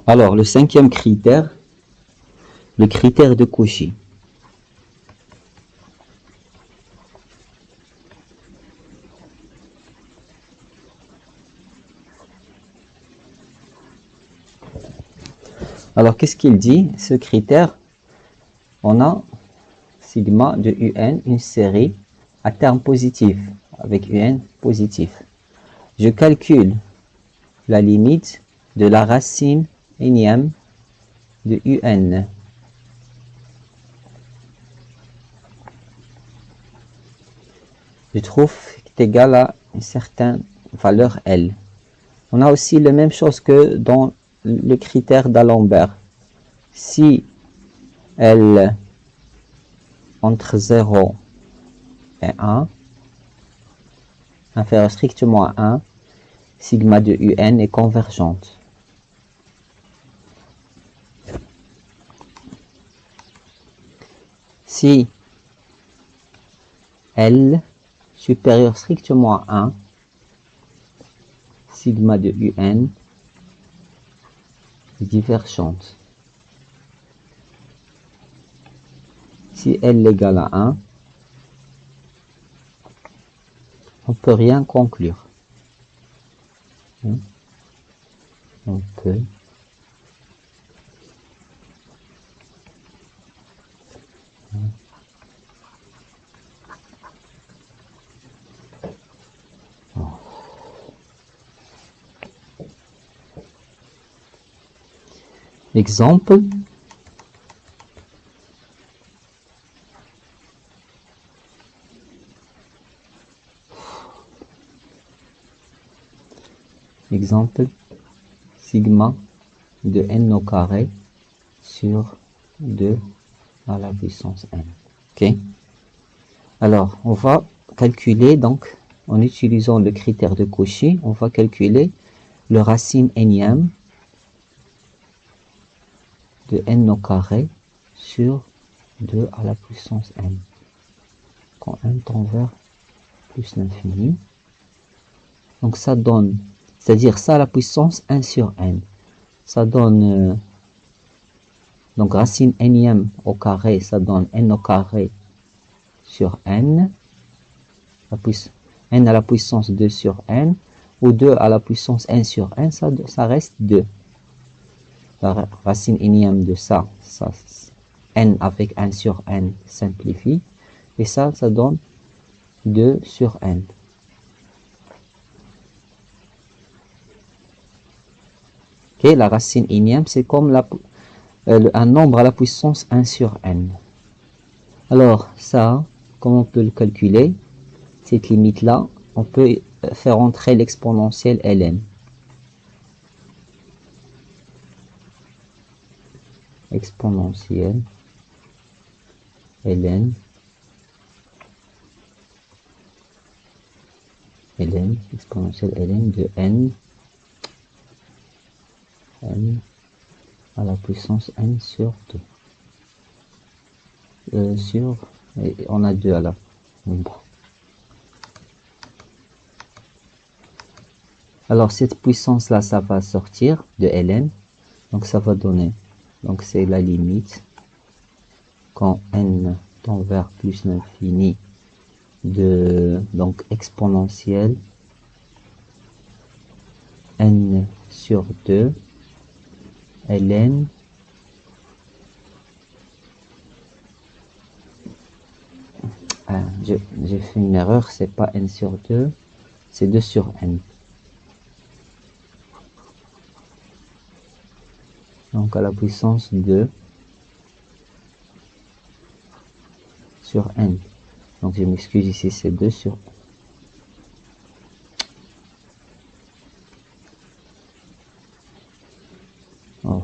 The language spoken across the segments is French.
Alors, le cinquième critère, le critère de Cauchy. Alors, qu'est-ce qu'il dit? Ce critère, on a sigma de un, une série à terme positif, avec un positif. Je calcule la limite de la racine énième de un. Je trouve qu'il est égal à une certaine valeur L. On a aussi la même chose que dans le critère d'Alembert. Si L entre 0 et 1, inférieur strictement à 1, sigma de un est convergente. Si L supérieur strictement à 1, sigma de un est divergente. Si L égale à 1, on ne peut rien conclure. On peut exemple, sigma de n au carré sur 2 à la puissance n. Ok. Alors, on va calculer, donc, en utilisant le critère de Cauchy, on va calculer le racine énième de n au carré sur 2 à la puissance n. Quand n tend vers plus l'infini. Donc ça donne, c'est-à-dire ça à la puissance 1 sur n. Ça donne, donc racine énième au carré, ça donne n au carré sur n. N à la puissance 2 sur n. Ou 2 à la puissance 1 sur n, ça reste 2. La racine énième de ça, n avec 1 sur n simplifie. Et ça donne 2 sur n. Okay, la racine énième, c'est comme un nombre à la puissance 1 sur n. Alors, ça, comment on peut le calculer? Cette limite-là, on peut faire entrer l'exponentielle ln. Exponentielle ln. Exponentielle ln de n à la puissance n sur 2. On a 2 à la... Bon. Alors, cette puissance-là, ça va sortir de ln. Donc, ça va donner... Donc, c'est la limite quand n tend vers plus l'infini de... Donc, exponentielle n sur 2 ln j'ai fait une erreur, c'est pas n sur 2, c'est 2 sur n. Donc à la puissance 2 sur n. Donc je m'excuse ici, c'est 2 sur oh.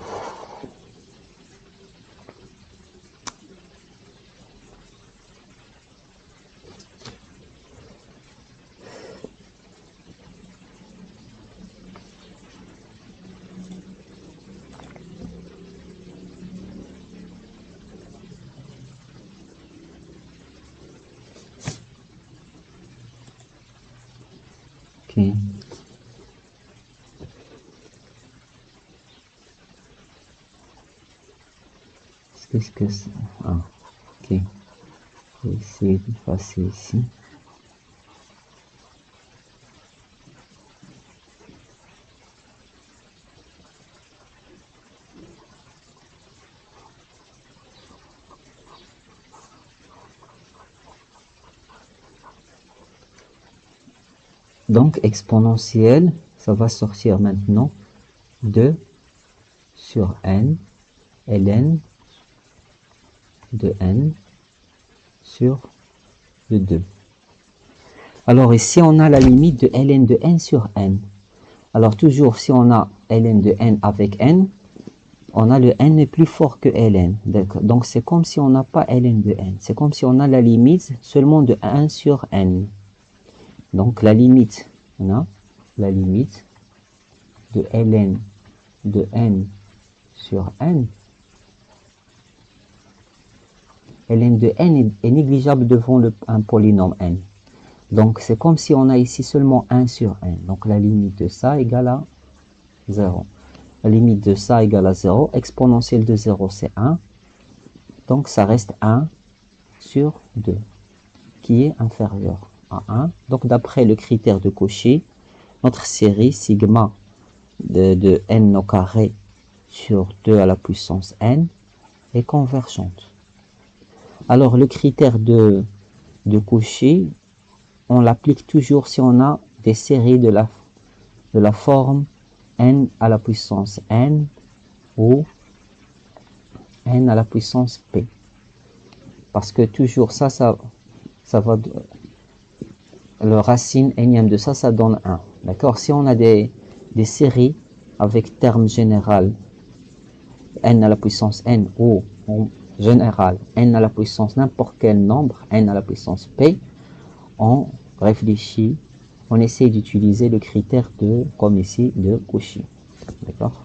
Ok. plus que ça. Ah, ok. Je vais essayer de passer ici. Donc, exponentielle, ça va sortir maintenant 2 sur n, ln de n sur le 2. Alors ici, on a la limite de ln de n sur n. Alors toujours, si on a ln de n avec n, on a le n est plus fort que ln. Donc c'est comme si on n'a pas ln de n. C'est comme si on a la limite seulement de 1 sur n. Donc la limite, on a la limite de ln de n sur n. ln de n est négligeable devant un polynôme n. Donc c'est comme si on a ici seulement 1 sur n. Donc la limite de ça égale à 0. La limite de ça égale à 0. Exponentielle de 0, c'est 1. Donc ça reste 1 sur 2, qui est inférieur à 1. Donc d'après le critère de Cauchy, notre série sigma de n au carré sur 2 à la puissance n est convergente. Alors le critère de Cauchy, on l'applique toujours si on a des séries de la forme n à la puissance n ou n à la puissance p. Parce que toujours ça va, le racine énième de ça donne 1. D'accord? Si on a des séries avec terme général n à la puissance n ou en général n à la puissance n'importe quel nombre, n à la puissance p, on réfléchit, on essaie d'utiliser le critère de, comme ici, de Cauchy. D'accord?